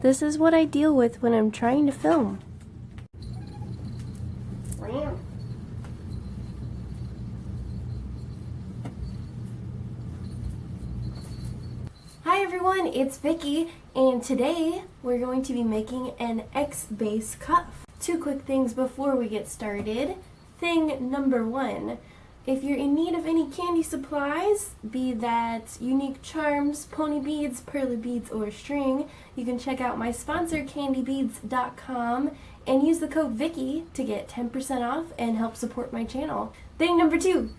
This is what I deal with when I'm trying to film. Hi everyone, it's Vicky, and today we're going to be making an X-base cuff. Two quick things before we get started. Thing number one, if you're in need of any candy supplies, be that unique charms, pony beads, pearly beads, or string, you can check out my sponsor candybeads.com and use the code Vicky to get 10% off and help support my channel. Thing number two,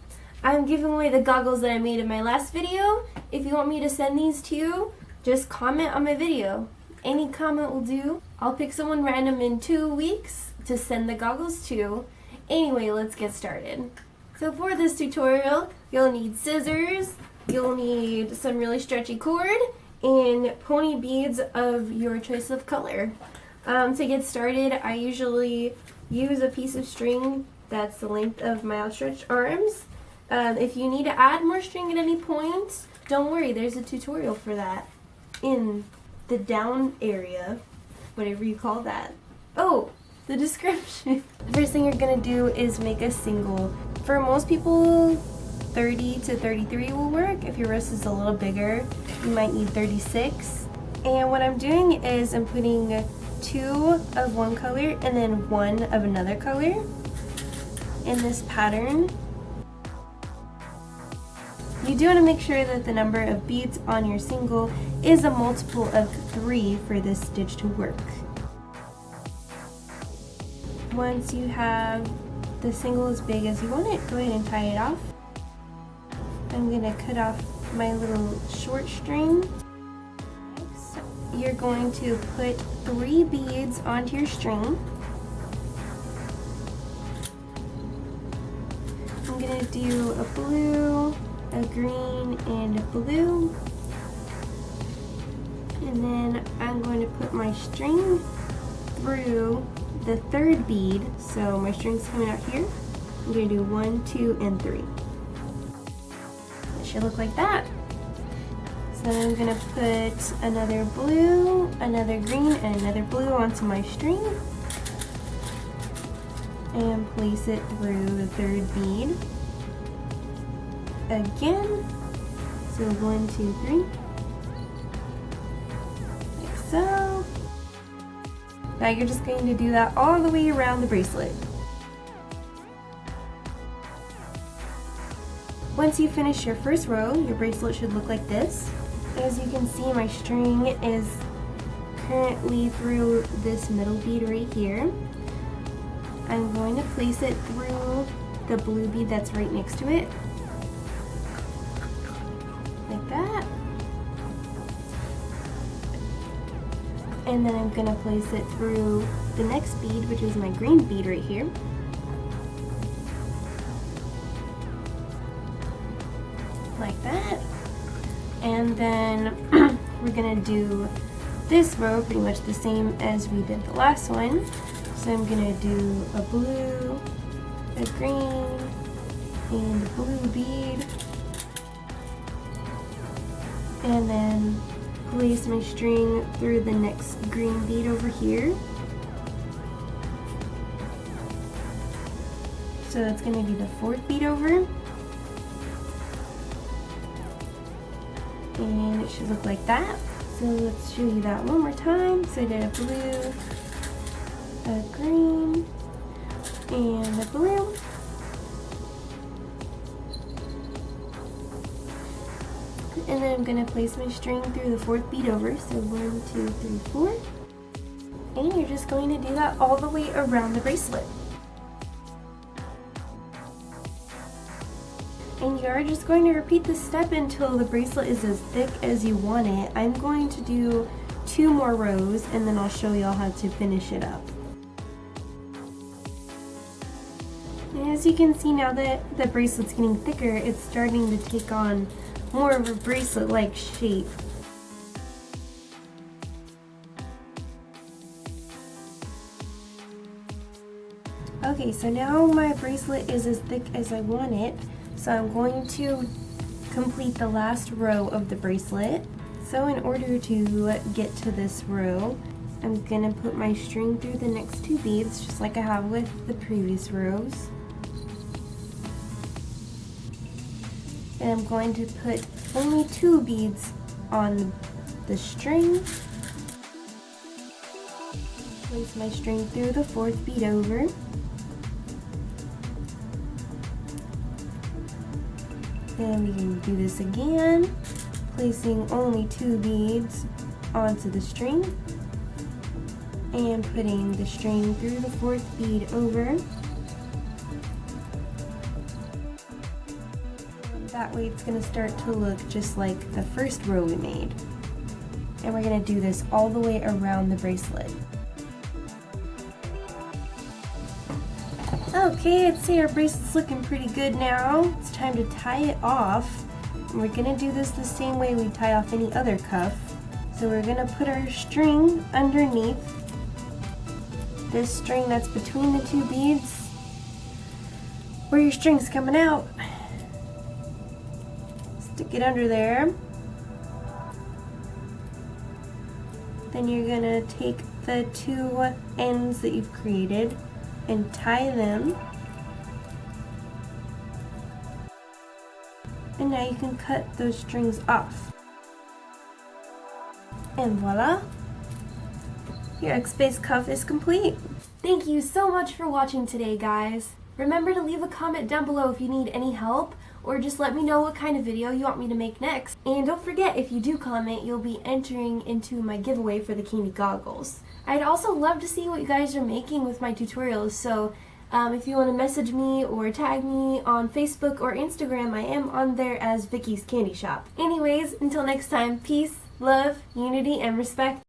I'm giving away the goggles that I made in my last video. If you want me to send these to you, just comment on my video. Any comment will do. I'll pick someone random in 2 weeks to send the goggles to. Anyway, let's get started. So for this tutorial, you'll need scissors, you'll need some really stretchy cord, and pony beads of your choice of color. To get started, I usually use a piece of string that's the length of my outstretched arms. If you need to add more string at any point, don't worry, there's a tutorial for that in the down area, whatever you call that. Oh, the description. The first thing you're gonna do is make a single. For most people, 30 to 33 will work. If your wrist is a little bigger, you might need 36. And what I'm doing is I'm putting 2 of one color and then 1 of another color in this pattern. You do want to make sure that the number of beads on your single is a multiple of 3 for this stitch to work. Once you have the single as big as you want it, go ahead and tie it off. I'm going to cut off my little short string. Next, you're going to put 3 beads onto your string. I'm going to do a blue, a green, and a blue. And then I'm going to put my string through the 3rd bead, so my string's coming out here. I'm going to do 1, 2, and 3. It should look like that. So then I'm going to put another blue, another green, and another blue onto my string and place it through the 3rd bead again. So 1, 2, 3, like so. Now you're just going to do that all the way around the bracelet. Once you finish your first row, your bracelet should look like this. As you can see, my string is currently through this middle bead right here. I'm going to place it through the blue bead that's right next to it, like that. And then I'm going to place it through the next bead, which is my green bead right here. Like that. And then we're going to do this row pretty much the same as we did the last one. So I'm going to do a blue, a green, and a blue bead. And then place my string through the next green bead over here. So that's going to be the 4th bead over. And it should look like that. So let's show you that one more time. So I did a blue, a green, and a blue. And then I'm going to place my string through the 4th bead over, so 1, 2, 3, 4. And you're just going to do that all the way around the bracelet. And you are just going to repeat this step until the bracelet is as thick as you want it. I'm going to do 2 more rows and then I'll show y'all how to finish it up. And as you can see, now that the bracelet's getting thicker, it's starting to take on more of a bracelet-like shape. Okay, so now my bracelet is as thick as I want it. So I'm going to complete the last row of the bracelet. So in order to get to this row, I'm gonna put my string through the next 2 beads, just like I have with the previous rows. And I'm going to put only 2 beads on the string. Place my string through the 4th bead over. And we can do this again, placing only 2 beads onto the string and putting the string through the 4th bead over. That way it's going to start to look just like the first row we made. And we're going to do this all the way around the bracelet. Okay, I'd say our bracelet's looking pretty good now. It's time to tie it off. And we're going to do this the same way we tie off any other cuff. So we're going to put our string underneath this string that's between the 2 beads where your string's coming out. Stick it under there. Then you're gonna take the 2 ends that you've created and tie them. And now you can cut those strings off. And voila! Your X-Base cuff is complete. Thank you so much for watching today, guys. Remember to leave a comment down below if you need any help, or just let me know what kind of video you want me to make next. And don't forget, if you do comment, you'll be entering into my giveaway for the Kandi goggles. I'd also love to see what you guys are making with my tutorials, so if you want to message me or tag me on Facebook or Instagram, I am on there as Vicky's Candy Shop. Anyways, until next time, peace, love, unity, and respect.